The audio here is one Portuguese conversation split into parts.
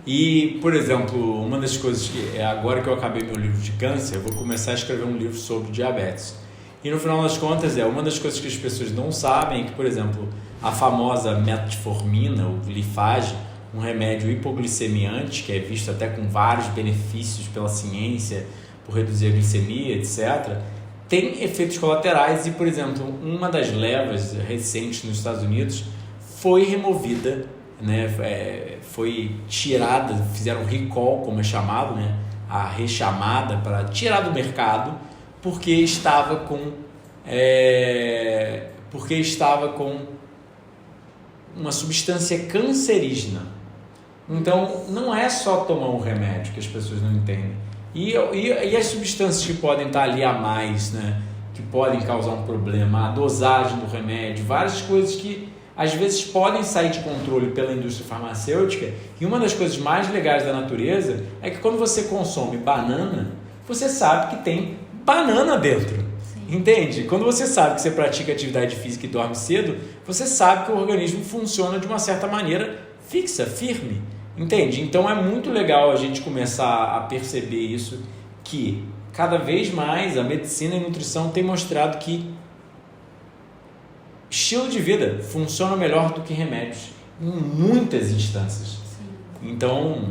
E, por exemplo, uma das coisas que agora que eu acabei meu livro de câncer, eu vou começar a escrever um livro sobre diabetes. E no final das contas, uma das coisas que as pessoas não sabem é que, por exemplo, a famosa metformina, o Glifage, um remédio hipoglicemiante, que é visto até com vários benefícios pela ciência, por reduzir a glicemia, etc., tem efeitos colaterais e, por exemplo, uma das levas recentes nos Estados Unidos foi removida, né, foi tirada, fizeram recall, como é chamado, né, a rechamada para tirar do mercado, porque estava com uma substância cancerígena. Então, não é só tomar um remédio que as pessoas não entendem. E as substâncias que podem estar ali a mais, né, que podem causar um problema, a dosagem do remédio, várias coisas que às vezes podem sair de controle pela indústria farmacêutica. E uma das coisas mais legais da natureza é que quando você consome banana, você sabe que tem banana dentro. Sim. Entende? Quando você sabe que você pratica atividade física e dorme cedo, você sabe que o organismo funciona de uma certa maneira fixa, firme. Entende? Então é muito legal a gente começar a perceber isso, que cada vez mais a medicina e a nutrição têm mostrado que estilo de vida funciona melhor do que remédios em muitas instâncias. Sim. Então...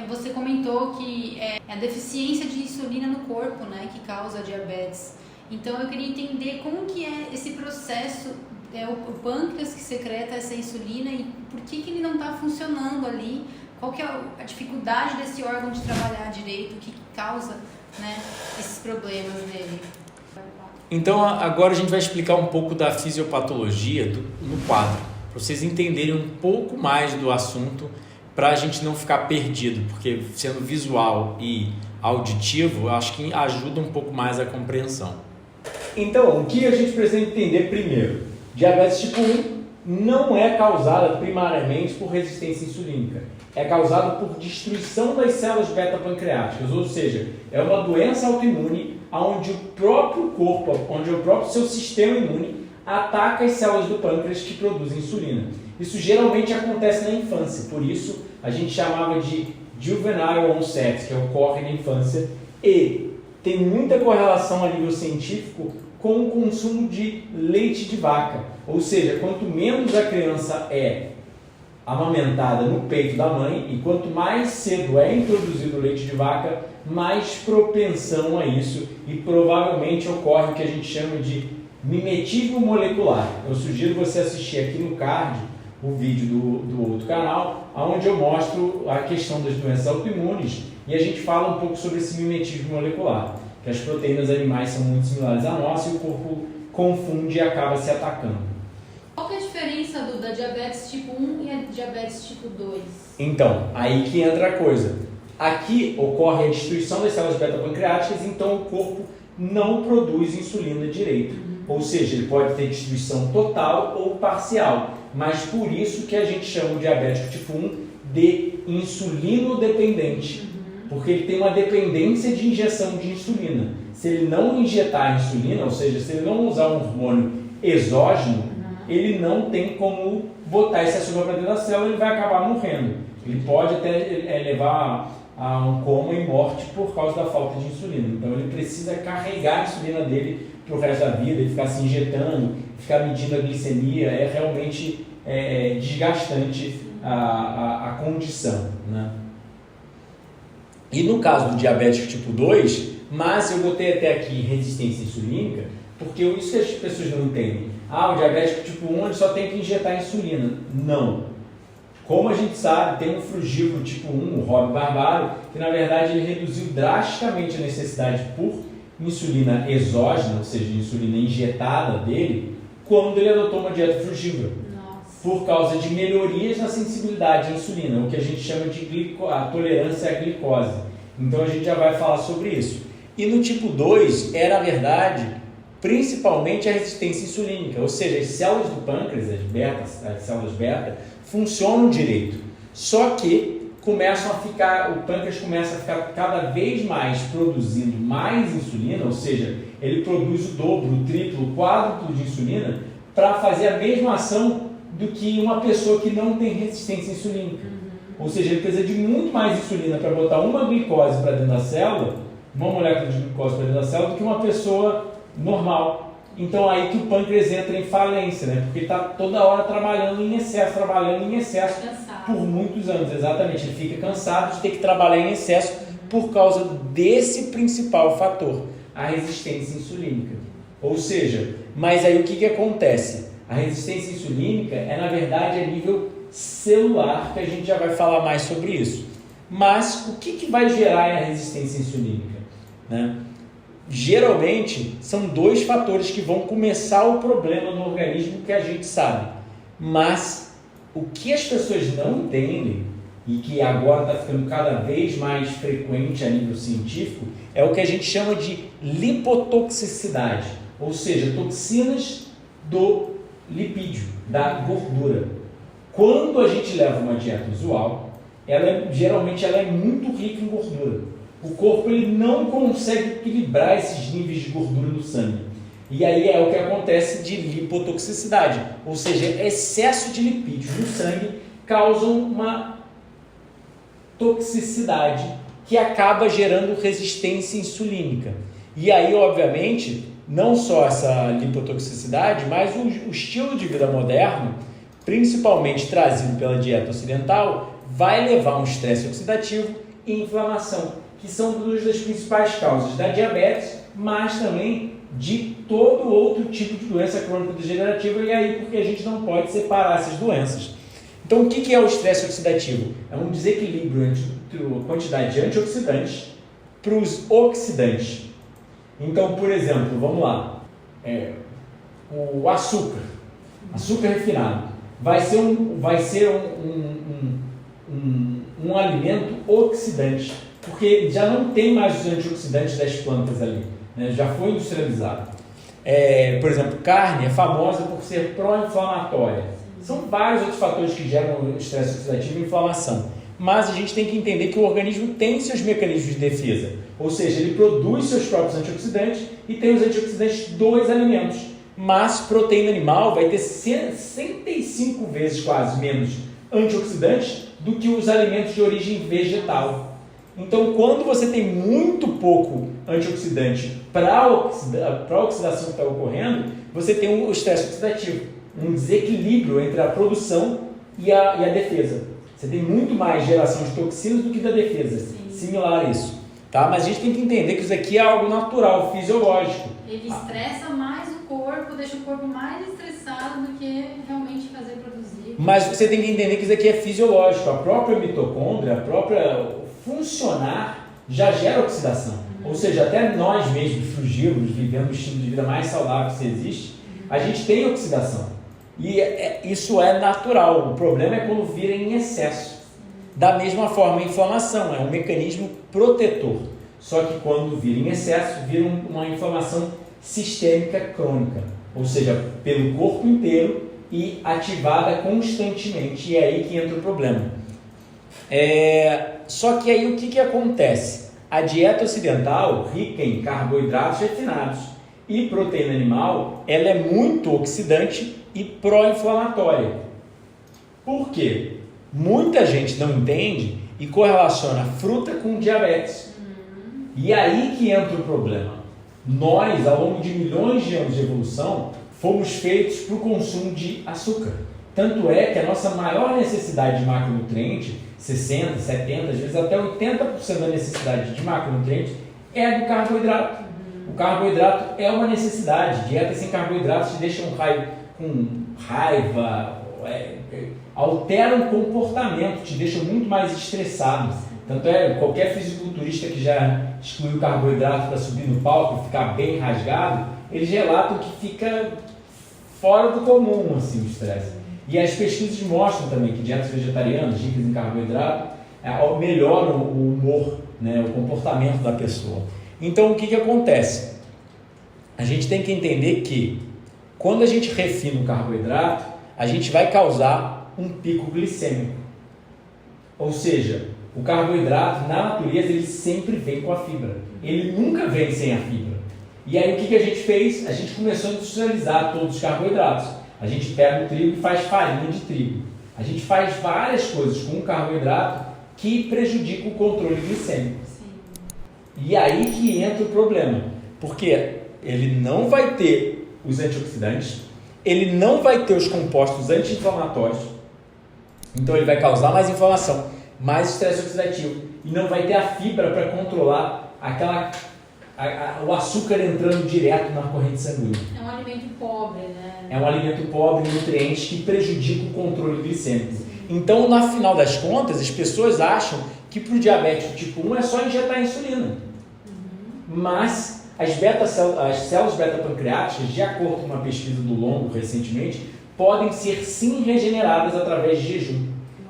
você comentou que é a deficiência de insulina no corpo, né, que causa diabetes. Então eu queria entender como que é esse processo, o pâncreas que secreta essa insulina e por que ele não está funcionando ali, qual que é a dificuldade desse órgão de trabalhar direito, o que causa, né, esses problemas nele. Então agora a gente vai explicar um pouco da fisiopatologia no quadro, para vocês entenderem um pouco mais do assunto, para a gente não ficar perdido, porque sendo visual e auditivo, eu acho que ajuda um pouco mais a compreensão. Então, o que a gente precisa entender primeiro? Diabetes tipo 1 não é causada primariamente por resistência insulínica, é causada por destruição das células beta-pancreáticas, ou seja, é uma doença autoimune onde o próprio corpo, onde o próprio seu sistema imune ataca as células do pâncreas que produzem insulina. Isso geralmente acontece na infância, por isso a gente chamava de juvenile onset, que ocorre na infância, e tem muita correlação a nível científico com o consumo de leite de vaca. Ou seja, quanto menos a criança é amamentada no peito da mãe e quanto mais cedo é introduzido o leite de vaca, mais propensão a isso e provavelmente ocorre o que a gente chama de mimetismo molecular. Eu sugiro você assistir aqui no card o vídeo do outro canal, onde eu mostro a questão das doenças autoimunes e a gente fala um pouco sobre esse mimetismo molecular, que as proteínas animais são muito similares à nossa e o corpo confunde e acaba se atacando. Qual que é a diferença da diabetes tipo 1 e a diabetes tipo 2? Então, aí que entra a coisa. Aqui ocorre a destruição das células beta-pancreáticas, então o corpo não produz insulina direito. Ou seja, ele pode ter destruição total ou parcial. Mas por isso que a gente chama o diabético tipo 1 de insulino-dependente. Porque ele tem uma dependência de injeção de insulina. Se ele não injetar insulina, ou seja, se ele não usar um hormônio exógeno, ele não tem como botar esse açúcar para dentro da célula e ele vai acabar morrendo. Ele pode até levar a um coma e morte por causa da falta de insulina. Então ele precisa carregar a insulina dele para o resto da vida e ficar se injetando, ficar medindo a glicemia, é realmente desgastante a condição, né? E no caso do diabético tipo 2, mas eu botei até aqui resistência insulínica, porque isso que as pessoas não entendem. O diabético tipo 1 ele só tem que injetar insulina. Não. Como a gente sabe, tem um frugívoro tipo 1, o Rob Barbaro, que na verdade ele reduziu drasticamente a necessidade por insulina exógena, ou seja, insulina injetada dele, quando ele adotou uma dieta frugívora. Por causa de melhorias na sensibilidade à insulina, o que a gente chama de a tolerância à glicose. Então a gente já vai falar sobre isso. E no tipo 2, era a verdade, principalmente a resistência insulínica, ou seja, as células do pâncreas, as células beta, funcionam direito. Só que o pâncreas começa a ficar cada vez mais produzindo mais insulina, ou seja, ele produz o dobro, o triplo, o quádruplo de insulina para fazer a mesma ação do que uma pessoa que não tem resistência insulínica. Ou seja, ele precisa de muito mais insulina para botar uma glicose para dentro da célula, uma molécula de glicose para dentro da célula, do que uma pessoa normal. Então aí que o pâncreas entra em falência, né? Porque está toda hora trabalhando em excesso Cansado. por muitos anos. Exatamente, ele fica cansado de ter que trabalhar em excesso por causa desse principal fator, a resistência insulínica. Ou seja, mas aí o que acontece? A resistência insulínica é, na verdade, a nível celular, que a gente já vai falar mais sobre isso. Mas o que vai gerar a resistência insulínica, né? Geralmente são dois fatores que vão começar o problema no organismo, que a gente sabe. Mas o que as pessoas não entendem, e que agora está ficando cada vez mais frequente a nível científico, é o que a gente chama de lipotoxicidade, ou seja, toxinas do lipídio, da gordura. Quando a gente leva uma dieta usual, geralmente ela é muito rica em gordura. O corpo ele não consegue equilibrar esses níveis de gordura no sangue. E aí é o que acontece de lipotoxicidade, ou seja, excesso de lipídios no sangue causam uma toxicidade que acaba gerando resistência insulínica. E aí, obviamente, não só essa lipotoxicidade, mas o estilo de vida moderno, principalmente trazido pela dieta ocidental, vai levar a um estresse oxidativo e inflamação, que são duas das principais causas da diabetes, mas também de todo outro tipo de doença crônico-degenerativa, e aí porque a gente não pode separar essas doenças. Então, o que é o estresse oxidativo? É um desequilíbrio entre a quantidade de antioxidantes para os oxidantes. Então, por exemplo, vamos lá, o açúcar refinado vai ser um alimento oxidante, porque já não tem mais os antioxidantes das plantas ali, né? Já foi industrializado. Por exemplo, carne é famosa por ser pró-inflamatória. São vários outros fatores que geram estresse oxidativo e inflamação. Mas a gente tem que entender que o organismo tem seus mecanismos de defesa. Ou seja, ele produz seus próprios antioxidantes e tem os antioxidantes dos alimentos. Mas proteína animal vai ter 65 vezes quase menos antioxidantes do que os alimentos de origem vegetal. Então, quando você tem muito pouco antioxidante para a oxidação que está ocorrendo, você tem um estresse oxidativo, um desequilíbrio entre a produção e a defesa. Você tem muito mais geração de toxinas do que da defesa. Sim. Similar a isso. Tá? Mas a gente tem que entender que isso aqui é algo natural, fisiológico. Ele estressa mais o corpo, deixa o corpo mais estressado do que realmente fazer produzir. Mas você tem que entender que isso aqui é fisiológico. A própria mitocôndria, a própria funcionar já gera oxidação. Ou seja, até nós mesmos fugirmos, vivendo o estilo de vida mais saudável que existe, a gente tem oxidação. E isso é natural. O problema é quando vira em excesso. Da mesma forma, a inflamação é um mecanismo protetor. Só que quando vira em excesso, vira uma inflamação sistêmica crônica. Ou seja, pelo corpo inteiro e ativada constantemente. E é aí que entra o problema. Só que aí o que acontece? A dieta ocidental, rica em carboidratos refinados e proteína animal, ela é muito oxidante e pró-inflamatória. Por quê? Muita gente não entende e correlaciona fruta com diabetes. E aí que entra o problema. Nós, ao longo de milhões de anos de evolução, fomos feitos para o consumo de açúcar. Tanto é que a nossa maior necessidade de macronutriente, 60%, 70%, às vezes até 80% da necessidade de macronutriente é do carboidrato. O carboidrato é uma necessidade. Dietas sem carboidratos te deixam com raiva, alteram o comportamento, te deixam muito mais estressado. Tanto é, qualquer fisiculturista que já excluiu o carboidrato para subir no palco e ficar bem rasgado, eles relatam que fica fora do comum assim, o estresse. E as pesquisas mostram também que dietas vegetarianas, ricas em carboidrato, melhoram o humor, né, o comportamento da pessoa. Então, o que acontece? A gente tem que entender que quando a gente refina o carboidrato, a gente vai causar um pico glicêmico. Ou seja, o carboidrato, na natureza, ele sempre vem com a fibra. Ele nunca vem sem a fibra. E aí, o que a gente fez? A gente começou a industrializar todos os carboidratos. A gente pega o trigo e faz farinha de trigo. A gente faz várias coisas com o carboidrato que prejudicam o controle glicêmico. Sim. E aí que entra o problema, porque ele não vai ter os antioxidantes, ele não vai ter os compostos anti-inflamatórios, então ele vai causar mais inflamação, mais estresse oxidativo, e não vai ter a fibra para controlar o açúcar entrando direto na corrente sanguínea. É um alimento pobre, né? É um alimento pobre em nutrientes que prejudica o controle glicêmico. Então, no final das contas, as pessoas acham que para o diabético tipo 1 é só injetar insulina. Mas as células beta-pancreáticas, de acordo com uma pesquisa do Longo recentemente, podem ser sim regeneradas através de jejum.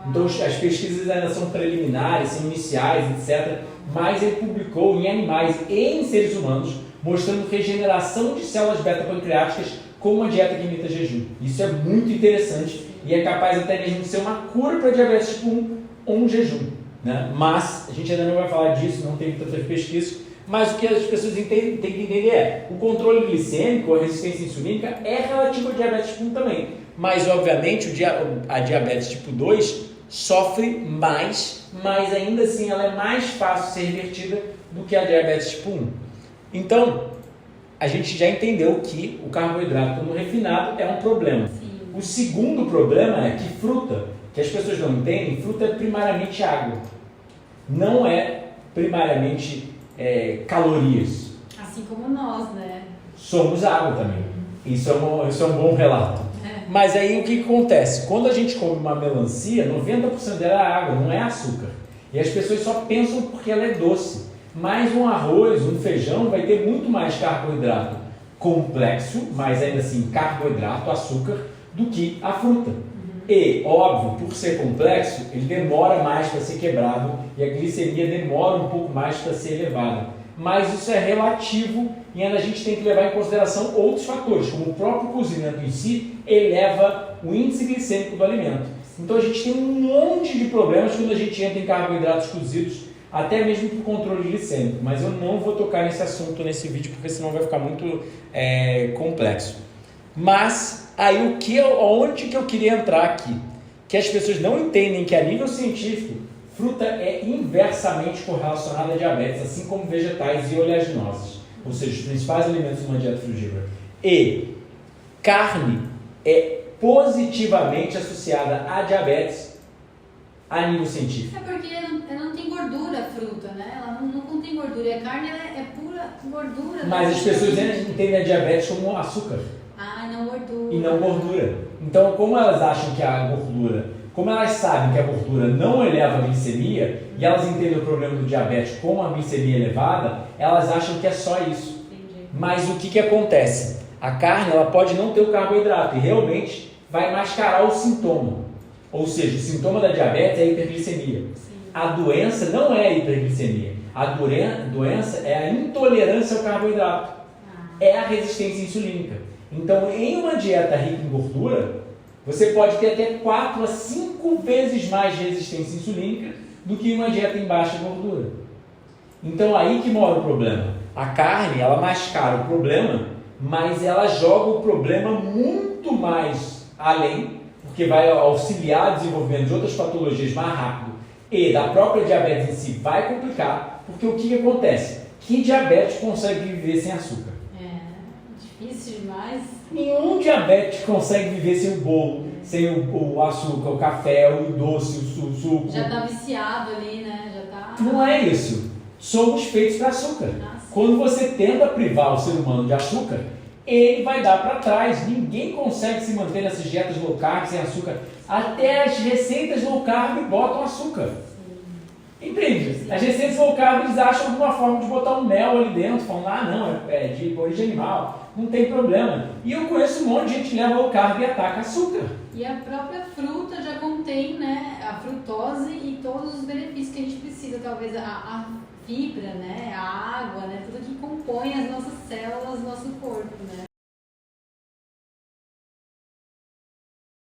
Então, as pesquisas ainda são preliminares, são iniciais, etc. Mas ele publicou em animais e em seres humanos, mostrando regeneração de células beta-pancreáticas com uma dieta que imita jejum. Isso é muito interessante e é capaz até mesmo de ser uma cura para diabetes tipo 1 ou um jejum. Né? Mas, a gente ainda não vai falar disso, não tem tantas pesquisas, mas o que as pessoas têm que entender é o controle glicêmico, a resistência insulínica, é relativo ao diabetes tipo 1 também. Mas, obviamente, a diabetes tipo 2 sofre mais, mas ainda assim ela é mais fácil de ser revertida do que a diabetes tipo 1. Então, a gente já entendeu que o carboidrato no refinado é um problema. Sim. O segundo problema é que fruta, que as pessoas não entendem, fruta é primariamente água. Não é primariamente calorias. Assim como nós, né? Somos água também. Isso é um bom relato. Mas aí o que acontece? Quando a gente come uma melancia, 90% dela é água, não é açúcar. E as pessoas só pensam porque ela é doce. Mas um arroz, um feijão vai ter muito mais carboidrato complexo, mas ainda assim carboidrato, açúcar, do que a fruta. E, óbvio, por ser complexo, ele demora mais para ser quebrado e a glicemia demora um pouco mais para ser elevada. Mas isso é relativo e ainda a gente tem que levar em consideração outros fatores, como o próprio cozimento em si eleva o índice glicêmico do alimento. Então a gente tem um monte de problemas quando a gente entra em carboidratos cozidos, até mesmo para o controle glicêmico. Mas eu não vou tocar nesse assunto nesse vídeo, porque senão vai ficar muito complexo. Mas aí onde que eu queria entrar aqui? Que as pessoas não entendem que a nível científico fruta é inversamente correlacionada a diabetes, assim como vegetais e oleaginosas, ou seja, os principais alimentos de uma dieta frugívora. E carne é positivamente associada a diabetes a nível científico. É porque ela não tem gordura, a fruta, né? Ela não contém gordura. E a carne é pura gordura. Mas as pessoas entendem a diabetes como açúcar. Ah, não gordura. E não gordura. Então, como elas acham que a gordura... Como elas sabem que a gordura não eleva a glicemia, e elas entendem o problema do diabetes como a glicemia elevada, elas acham que é só isso. Entendi. Mas o que acontece? A carne ela pode não ter o carboidrato e realmente vai mascarar o sintoma. Ou seja, o sintoma da diabetes é a hiperglicemia. Sim. A doença não é a hiperglicemia. A doença é a intolerância ao carboidrato. É a resistência insulínica. Então, em uma dieta rica em gordura, você pode ter até 4 a 5 vezes mais resistência insulínica do que uma dieta em baixa gordura. Então, aí que mora o problema. A carne, ela mascara o problema, mas ela joga o problema muito mais além, porque vai auxiliar o desenvolvimento de outras patologias mais rápido e da própria diabetes em si vai complicar, porque o que acontece? Que diabetes consegue viver sem açúcar? Difícil demais. Nenhum diabético consegue viver sem o bolo, sem o açúcar, o café, o doce, o suco. Já está viciado ali, né? Já tá... Não é isso. Somos feitos para açúcar. Quando você tenta privar o ser humano de açúcar, ele vai dar para trás. Ninguém consegue se manter nessas dietas low carb sem açúcar. Até as receitas low carb botam açúcar. Entende? As receitas low carb eles acham alguma forma de botar um mel ali dentro, falando, não, é de origem animal, não tem problema. E eu conheço um monte de gente que leva low carb e ataca açúcar. E a própria fruta já contém, né, a frutose e todos os benefícios que a gente precisa, talvez a fibra, né, a água, né, tudo que compõe as nossas células, nosso corpo, né.